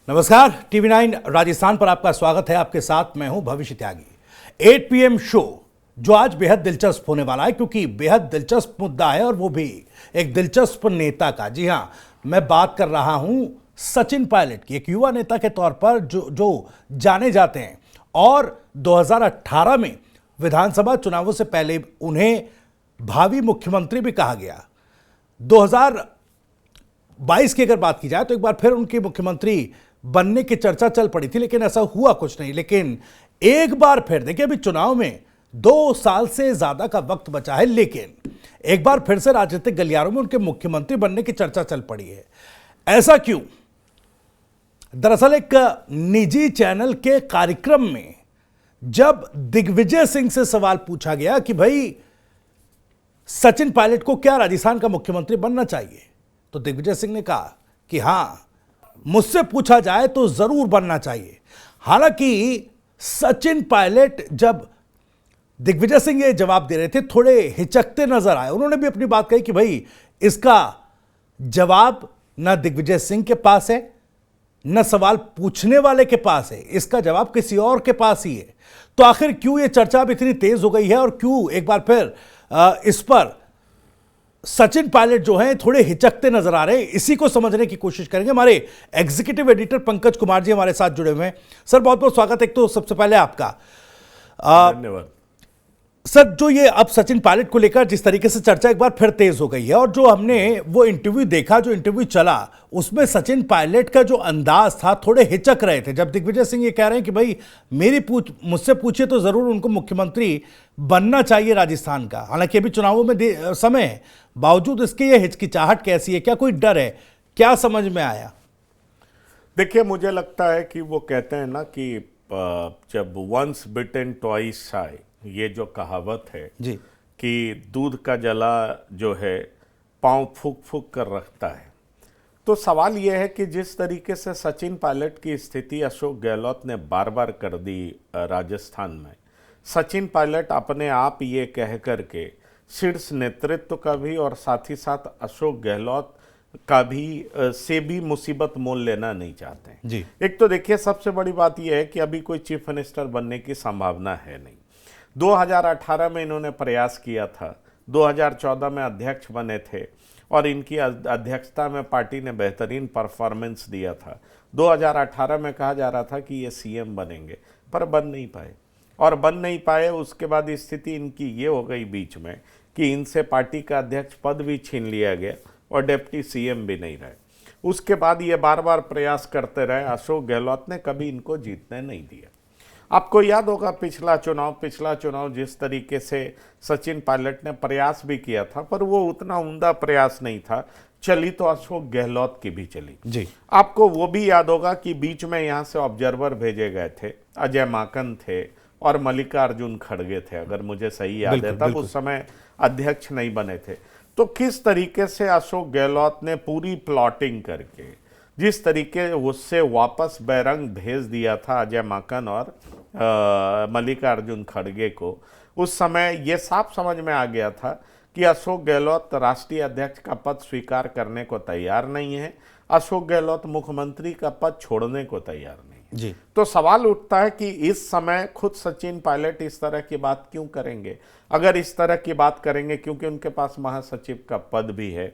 नमस्कार, टीवी 9 राजस्थान पर आपका स्वागत है। आपके साथ मैं हूं भविष्य त्यागी। 8 PM शो जो आज बेहद दिलचस्प होने वाला है, क्योंकि बेहद दिलचस्प मुद्दा है और वो भी एक दिलचस्प नेता का। जी हां, मैं बात कर रहा हूं सचिन पायलट की, एक युवा नेता के तौर पर जो जाने जाते हैं और 2018 में विधानसभा चुनावों से पहले उन्हें भावी मुख्यमंत्री भी कहा गया। 2022 की अगर बात की जाए तो एक बार फिर उनके मुख्यमंत्री बनने की चर्चा चल पड़ी थी, लेकिन ऐसा हुआ कुछ नहीं। लेकिन एक बार फिर देखिए, अभी चुनाव में 2 साल से ज्यादा का वक्त बचा है, लेकिन एक बार फिर से राजनीतिक गलियारों में उनके मुख्यमंत्री बनने की चर्चा चल पड़ी है। ऐसा क्यों? दरअसल एक निजी चैनल के कार्यक्रम में जब दिग्विजय सिंह से सवाल पूछा गया कि भाई सचिन पायलट को क्या राजस्थान का मुख्यमंत्री बनना चाहिए, तो दिग्विजय सिंह ने कहा कि हां, मुझसे पूछा जाए तो जरूर बनना चाहिए। हालांकि सचिन पायलट जब दिग्विजय सिंह ये जवाब दे रहे थे, थोड़े हिचकते नजर आए। उन्होंने भी अपनी बात कही कि भाई इसका जवाब ना दिग्विजय सिंह के पास है, न सवाल पूछने वाले के पास है, इसका जवाब किसी और के पास ही है। तो आखिर क्यों ये चर्चा अब इतनी तेज हो गई है और क्यों एक बार फिर इस पर सचिन पायलट जो हैं थोड़े हिचकते नजर आ रहे हैं, इसी को समझने की कोशिश करेंगे। हमारे एग्जीक्यूटिव एडिटर पंकज कुमार जी हमारे साथ जुड़े हुए हैं। सर, बहुत बहुत स्वागत। एक तो सबसे पहले आपका धन्यवाद। सर, जो ये अब सचिन पायलट को लेकर जिस तरीके से चर्चा एक बार फिर तेज हो गई है, और जो हमने वो इंटरव्यू देखा, जो इंटरव्यू चला, उसमें सचिन पायलट का जो अंदाज था, थोड़े हिचक रहे थे। जब दिग्विजय सिंह ये कह रहे हैं कि भाई मुझसे पूछिए तो जरूर उनको मुख्यमंत्री बनना चाहिए राजस्थान का। हालांकि अभी चुनावों में समय है, बावजूद इसके ये हिचकिचाहट कैसी है? क्या कोई डर है? क्या समझ में आया? देखिए, मुझे लगता है कि वो कहते हैं ना कि जब वंस बिटन ट्वाइस शाय, ये जो कहावत है जी, कि दूध का जला जो है पांव फूक फूक कर रखता है। तो सवाल ये है कि जिस तरीके से सचिन पायलट की स्थिति अशोक गहलोत ने बार बार कर दी राजस्थान में, सचिन पायलट अपने आप ये कह कर के शीर्ष नेतृत्व का भी और साथ ही साथ अशोक गहलोत का भी से भी मुसीबत मोल लेना नहीं चाहते हैं। जी। एक तो देखिए, सबसे बड़ी बात यह है कि अभी कोई चीफ मिनिस्टर बनने की संभावना है नहीं। 2018 में इन्होंने प्रयास किया था, 2014 में अध्यक्ष बने थे और इनकी अध्यक्षता में पार्टी ने बेहतरीन परफॉर्मेंस दिया था। 2018 में कहा जा रहा था कि ये सीएम बनेंगे, पर बन नहीं पाए। और बन नहीं पाए, उसके बाद स्थिति इनकी ये हो गई बीच में कि इनसे पार्टी का अध्यक्ष पद भी छीन लिया गया और डिप्टी सीएम भी नहीं रहे। उसके बाद ये बार बार प्रयास करते रहे। अशोक गहलोत ने कभी इनको जीतने नहीं दिया। आपको याद होगा पिछला चुनाव जिस तरीके से सचिन पायलट ने प्रयास भी किया था, पर वो उतना उम्दा प्रयास नहीं था। चली तो अशोक गहलोत की भी चली जी। आपको वो भी याद होगा कि बीच में यहाँ से ऑब्जर्वर भेजे गए थे, अजय माकन थे और मल्लिकार्जुन खड़गे थे, अगर मुझे सही याद है। तब उस समय अध्यक्ष नहीं बने थे। तो किस तरीके से अशोक गहलोत ने पूरी प्लॉटिंग करके जिस तरीके उससे वापस बैरंग भेज दिया था अजय माकन और मल्लिकार्जुन खड़गे को, उस समय ये साफ समझ में आ गया था कि अशोक गहलोत राष्ट्रीय अध्यक्ष का पद स्वीकार करने को तैयार नहीं है, अशोक गहलोत मुख्यमंत्री का पद छोड़ने को तैयार नहीं है। जी। तो सवाल उठता है कि इस समय खुद सचिन पायलट इस तरह की बात क्यों करेंगे? अगर इस तरह की बात करेंगे, क्योंकि उनके पास महासचिव का पद भी है,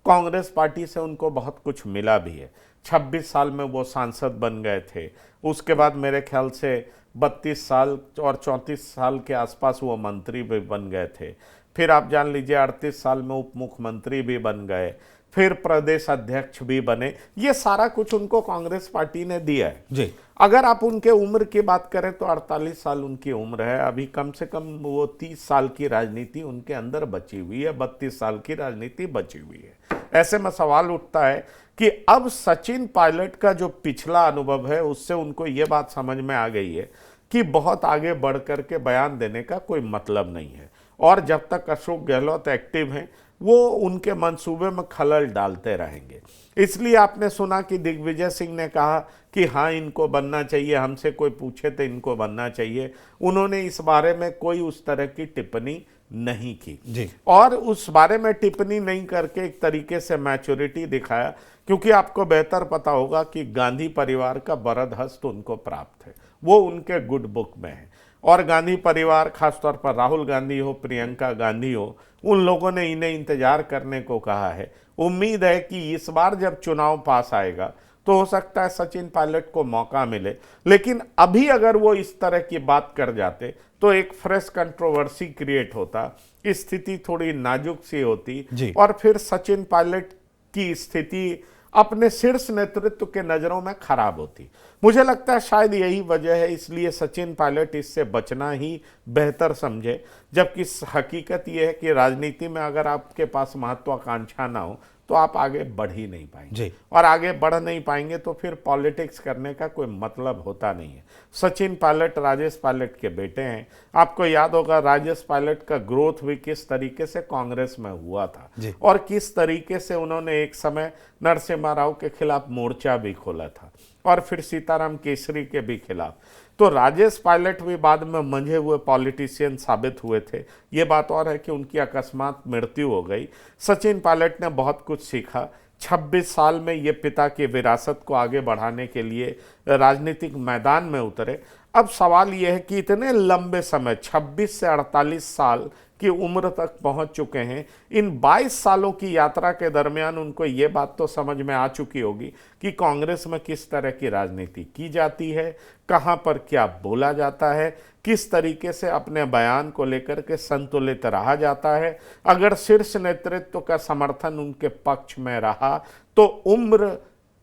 कांग्रेस पार्टी से उनको बहुत कुछ मिला भी है। 26 साल में वो सांसद बन गए थे, उसके बाद मेरे ख्याल से 32 साल और 34 साल के आसपास वो मंत्री भी बन गए थे। फिर आप जान लीजिए 38 साल में उप मुख्यमंत्री भी बन गए, फिर प्रदेश अध्यक्ष भी बने। ये सारा कुछ उनको कांग्रेस पार्टी ने दिया है जी। अगर आप उनके उम्र की बात करें तो 48 साल उनकी उम्र है। अभी कम से कम वो 30 साल की राजनीति उनके अंदर बची हुई है, 32 साल की राजनीति बची हुई है। ऐसे में सवाल उठता है कि अब सचिन पायलट का जो पिछला अनुभव है, उससे उनको ये बात समझ में आ गई है कि बहुत आगे बढ़ कर के बयान देने का कोई मतलब नहीं है। और जब तक अशोक गहलोत एक्टिव हैं, वो उनके मंसूबे में खलल डालते रहेंगे। इसलिए आपने सुना कि दिग्विजय सिंह ने कहा कि हाँ इनको बनना चाहिए, हमसे कोई पूछे तो इनको बनना चाहिए। उन्होंने इस बारे में कोई उस तरह की टिप्पणी नहीं की जी। और उस बारे में टिप्पणी नहीं करके एक तरीके से मैच्योरिटी दिखाया, क्योंकि आपको बेहतर पता होगा कि गांधी परिवार का बरद हस्त उनको प्राप्त है, वो उनके गुड बुक में है। और गांधी परिवार, खासतौर पर राहुल गांधी हो, प्रियंका गांधी हो, उन लोगों ने इन्हें इंतजार करने को कहा है। उम्मीद है कि इस बार जब चुनाव पास आएगा तो हो सकता है सचिन पायलट को मौका मिले, लेकिन अभी अगर वो इस तरह की बात कर जाते तो एक फ्रेश कंट्रोवर्सी क्रिएट होता, स्थिति थोड़ी नाजुक सी होती और फिर सचिन पायलट की स्थिति अपने शीर्ष नेतृत्व के नजरों में खराब होती। मुझे लगता है शायद यही वजह है, इसलिए सचिन पायलट इससे बचना ही बेहतर समझे। जबकि हकीकत यह है कि राजनीति में अगर आपके पास महत्वाकांक्षा ना हो तो आप आगे बढ़ ही नहीं पाएंगे, और आगे बढ़ नहीं पाएंगे तो फिर पॉलिटिक्स करने का कोई मतलब होता नहीं है। सचिन पायलट राजेश पायलट के बेटे हैं। आपको याद होगा राजेश पायलट का ग्रोथ भी किस तरीके से कांग्रेस में हुआ था और किस तरीके से उन्होंने एक समय नरसिम्हा राव के खिलाफ मोर्चा भी खोला था और फिर सीताराम केसरी के भी खिलाफ। तो राजेश पायलट भी बाद में मंझे हुए पॉलिटिशियन साबित हुए थे। ये बात और है कि उनकी अकस्मात मृत्यु हो गई। सचिन पायलट ने बहुत कुछ सीखा। 26 साल में ये पिता की विरासत को आगे बढ़ाने के लिए राजनीतिक मैदान में उतरे। अब सवाल यह है कि इतने लंबे समय 26 से 48 साल की उम्र तक पहुंच चुके हैं। इन 22 सालों की यात्रा के दरमियान उनको ये बात तो समझ में आ चुकी होगी कि कांग्रेस में किस तरह की राजनीति की जाती है, कहां पर क्या बोला जाता है, किस तरीके से अपने बयान को लेकर के संतुलित रहा जाता है। अगर शीर्ष नेतृत्व का समर्थन उनके पक्ष में रहा तो उम्र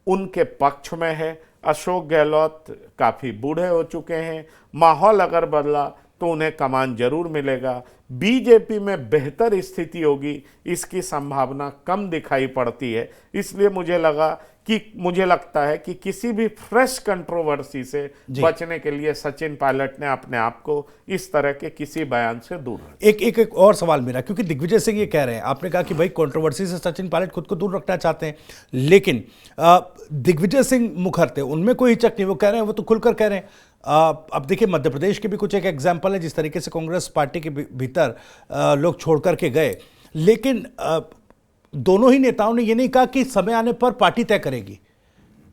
उनके पक्ष में है। अशोक गहलोत काफ़ी बूढ़े हो चुके हैं। माहौल अगर बदला तो उन्हें कमान जरूर मिलेगा। बीजेपी में बेहतर स्थिति होगी, इसकी संभावना कम दिखाई पड़ती है। इसलिए मुझे लगता है कि किसी भी फ्रेश कंट्रोवर्सी से बचने के लिए सचिन पायलट ने अपने आप को इस तरह के किसी बयान से दूर रखा। एक और सवाल मेरा, क्योंकि दिग्विजय सिंह ये कह रहे हैं, आपने कहा कि भाई कंट्रोवर्सी से सचिन पायलट खुद को दूर रखना चाहते हैं, लेकिन दिग्विजय सिंह मुखर थे, उनमें कोई हिचक नहीं, वो कह रहे हैं, वो तो खुलकर कह रहे हैं। अब देखिए मध्य प्रदेश के भी कुछ एक एग्जाम्पल है जिस तरीके से कांग्रेस पार्टी के भीतर लोग छोड़ करके गए, लेकिन दोनों ही नेताओं ने ये नहीं कहा कि समय आने पर पार्टी तय करेगी।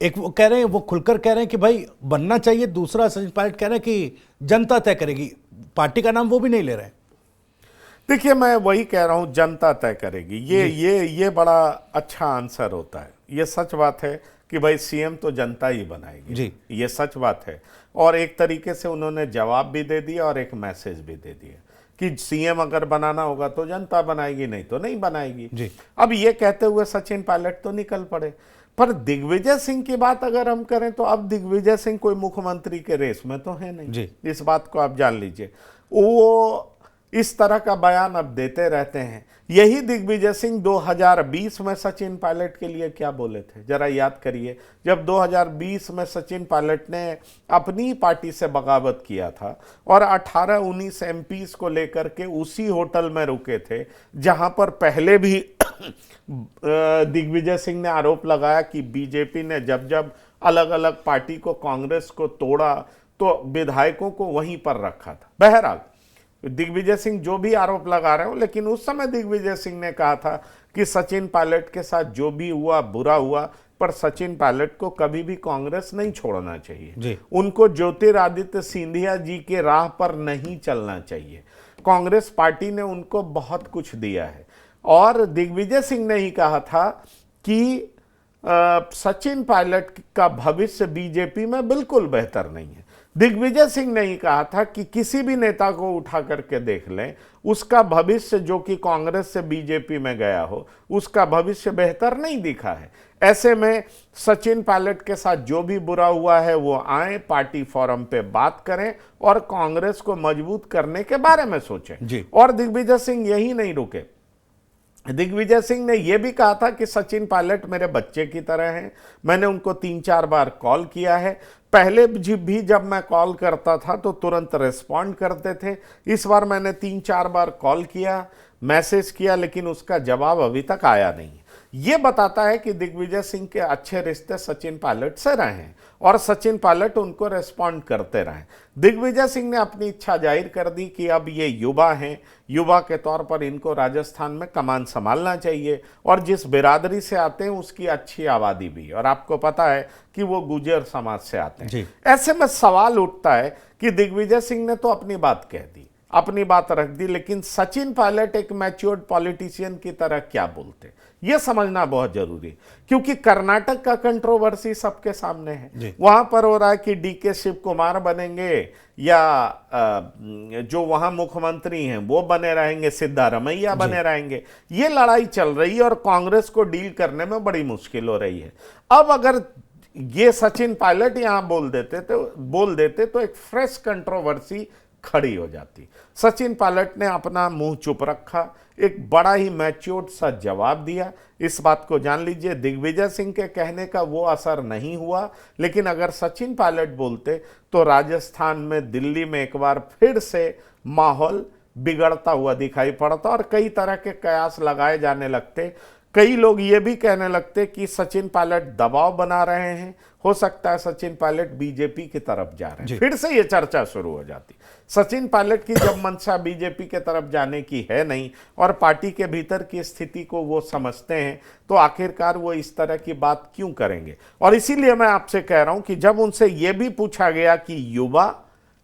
एक वो कह रहे हैं, वो खुलकर कह रहे हैं कि भाई बनना चाहिए, दूसरा सचिन पायलट कह रहे हैं कि जनता तय करेगी। पार्टी का नाम वो भी नहीं ले रहे हैं। देखिए मैं वही कह रहा हूं, जनता तय करेगी। ये बड़ा अच्छा आंसर होता है। ये सच बात है कि भाई सीएम तो जनता ही बनाएगी जी, ये सच बात है। और एक तरीके से उन्होंने जवाब भी दे दिया और एक मैसेज भी दे दिया कि सीएम अगर बनाना होगा तो जनता बनाएगी, नहीं तो नहीं बनाएगी जी। अब ये कहते हुए सचिन पायलट तो निकल पड़े। पर दिग्विजय सिंह की बात अगर हम करें तो अब दिग्विजय सिंह कोई मुख्यमंत्री के रेस में तो है नहीं जी। इस बात को आप जान लीजिए। वो इस तरह का बयान अब देते रहते हैं। यही दिग्विजय सिंह 2020 में सचिन पायलट के लिए क्या बोले थे, जरा याद करिए। जब 2020 में सचिन पायलट ने अपनी पार्टी से बगावत किया था और 18-19 एमपीज को लेकर के उसी होटल में रुके थे जहां पर पहले भी दिग्विजय सिंह ने आरोप लगाया कि बीजेपी ने जब जब अलग अलग पार्टी को, कांग्रेस को तोड़ा तो विधायकों को वहीं पर रखा था। बहरहाल दिग्विजय सिंह जो भी आरोप लगा रहे हो, लेकिन उस समय दिग्विजय सिंह ने कहा था कि सचिन पायलट के साथ जो भी हुआ बुरा हुआ, पर सचिन पायलट को कभी भी कांग्रेस नहीं छोड़ना चाहिए। उनको ज्योतिरादित्य सिंधिया जी के राह पर नहीं चलना चाहिए। कांग्रेस पार्टी ने उनको बहुत कुछ दिया है। और दिग्विजय सिंह ने ही कहा था कि सचिन पायलट का भविष्य बीजेपी में बिल्कुल बेहतर नहीं है। दिग्विजय सिंह ने ही कहा था कि किसी भी नेता को उठा करके देख लें, उसका भविष्य जो कि कांग्रेस से बीजेपी में गया हो, उसका भविष्य बेहतर नहीं दिखा है। ऐसे में सचिन पायलट के साथ जो भी बुरा हुआ है वो आए, पार्टी फोरम पे बात करें और कांग्रेस को मजबूत करने के बारे में सोचें। और दिग्विजय सिंह यही नहीं रुके। दिग्विजय सिंह ने यह भी कहा था कि सचिन पायलट मेरे बच्चे की तरह हैं। मैंने उनको 3-4 बार कॉल किया है। पहले भी जब मैं कॉल करता था तो तुरंत रिस्पॉन्ड करते थे। इस बार मैंने 3-4 बार कॉल किया। मैसेज किया, लेकिन उसका जवाब अभी तक आया नहीं। ये बताता है कि दिग्विजय सिंह के अच्छे रिश्ते सचिन पायलट से रहे हैं और सचिन पायलट उनको रेस्पॉन्ड करते रहे। दिग्विजय सिंह ने अपनी इच्छा जाहिर कर दी कि अब ये युवा हैं, युवा के तौर पर इनको राजस्थान में कमान संभालना चाहिए और जिस बिरादरी से आते हैं उसकी अच्छी आबादी भी, और आपको पता है कि वो गुर्जर समाज से आते हैं। ऐसे में सवाल उठता है कि दिग्विजय सिंह ने तो अपनी बात कह दी, अपनी बात रख दी, लेकिन सचिन पायलट एक मैच्योर्ड पॉलिटिशियन की तरह क्या बोलते, यह समझना बहुत जरूरी है। क्योंकि कर्नाटक का कंट्रोवर्सी सबके सामने है। वहां पर हो रहा है कि डीके शिव कुमार बनेंगे या जो वहां मुख्यमंत्री हैं वो बने रहेंगे, सिद्धारमैया बने रहेंगे। ये लड़ाई चल रही है और कांग्रेस को डील करने में बड़ी मुश्किल हो रही है। अब अगर ये सचिन पायलट यहां बोल देते तो एक फ्रेश कंट्रोवर्सी खड़ी हो जाती। सचिन पायलट ने अपना मुंह चुप रखा, एक बड़ा ही मैच्योर्ड सा जवाब दिया। इस बात को जान लीजिए, दिग्विजय सिंह के कहने का वो असर नहीं हुआ, लेकिन अगर सचिन पायलट बोलते तो राजस्थान में, दिल्ली में एक बार फिर से माहौल बिगड़ता हुआ दिखाई पड़ता और कई तरह के कयास लगाए जाने लगते। कई लोग ये भी कहने लगते कि सचिन पायलट दबाव बना रहे हैं, हो सकता है सचिन पायलट बीजेपी की तरफ जा रहे हैं। फिर से ये चर्चा शुरू हो जाती। सचिन पायलट की जब मंशा बीजेपी के तरफ जाने की है नहीं और पार्टी के भीतर की स्थिति को वो समझते हैं, तो आखिरकार वो इस तरह की बात क्यों करेंगे। और इसीलिए मैं आपसे कह रहा हूं कि जब उनसे ये भी पूछा गया कि युवा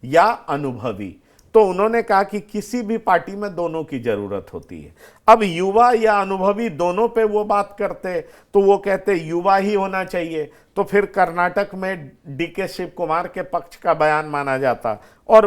या अनुभवी, तो उन्होंने कहा कि किसी भी पार्टी में दोनों की जरूरत होती है। अब युवा या अनुभवी दोनों पे वो बात करते तो वो कहते युवा ही होना चाहिए, तो फिर कर्नाटक में डीके शिव कुमार के पक्ष का बयान माना जाता और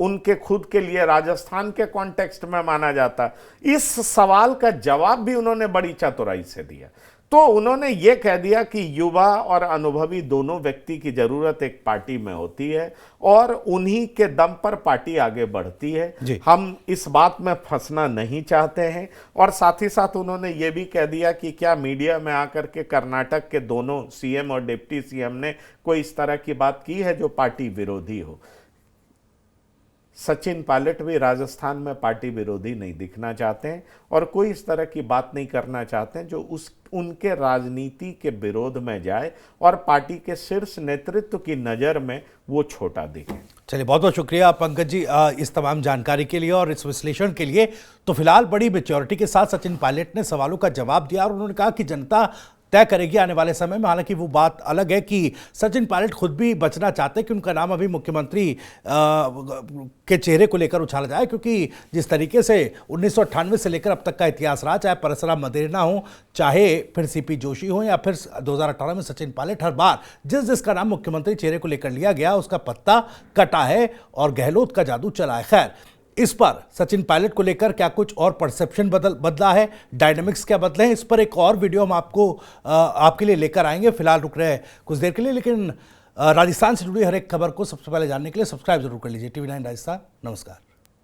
उनके खुद के लिए राजस्थान के कॉन्टेक्स्ट में माना जाता। इस सवाल का जवाब भी उन्होंने बड़ी चतुराई से दिया। तो उन्होंने ये कह दिया कि युवा और अनुभवी दोनों व्यक्ति की जरूरत एक पार्टी में होती है और उन्हीं के दम पर पार्टी आगे बढ़ती है। हम इस बात में फंसना नहीं चाहते हैं। और साथ ही साथ उन्होंने ये भी कह दिया कि क्या मीडिया में आकर के कर्नाटक के दोनों सीएम और डिप्टी सीएम ने कोई इस तरह की बात की है जो पार्टी विरोधी हो। सचिन पायलट भी राजस्थान में पार्टी विरोधी नहीं दिखना चाहते हैं और कोई इस तरह की बात नहीं करना चाहते हैं जो उनके राजनीति के विरोध में जाए और पार्टी के शीर्ष नेतृत्व की नज़र में वो छोटा दिखे। चलिए, बहुत बहुत शुक्रिया पंकज जी इस तमाम जानकारी के लिए और इस विश्लेषण के लिए। तो फिलहाल बड़ी मैच्योरिटी के साथ सचिन पायलट ने सवालों का जवाब दिया और उन्होंने कहा कि जनता तय करेगी आने वाले समय में। हालांकि वो बात अलग है कि सचिन पायलट खुद भी बचना चाहते हैं कि उनका नाम अभी मुख्यमंत्री के चेहरे को लेकर उछाला जाए, क्योंकि जिस तरीके से 1998 से लेकर अब तक का इतिहास रहा, चाहे परसराम मदेरणा हो, चाहे फिर सीपी जोशी हो या फिर 2018 में सचिन पायलट, हर बार जिसका नाम मुख्यमंत्री चेहरे को लेकर लिया गया उसका पत्ता कटा है और गहलोत का जादू चला है। खैर, इस पर सचिन पायलट को लेकर क्या कुछ और परसेप्शन बदला है, डायनामिक्स क्या बदले हैं, इस पर एक और वीडियो हम आपके लिए लेकर आएंगे। फिलहाल रुक रहे हैं कुछ देर के लिए, लेकिन राजस्थान से जुड़ी हर एक खबर को सबसे पहले जानने के लिए सब्सक्राइब जरूर कर लीजिए। TV9 राजस्थान। नमस्कार।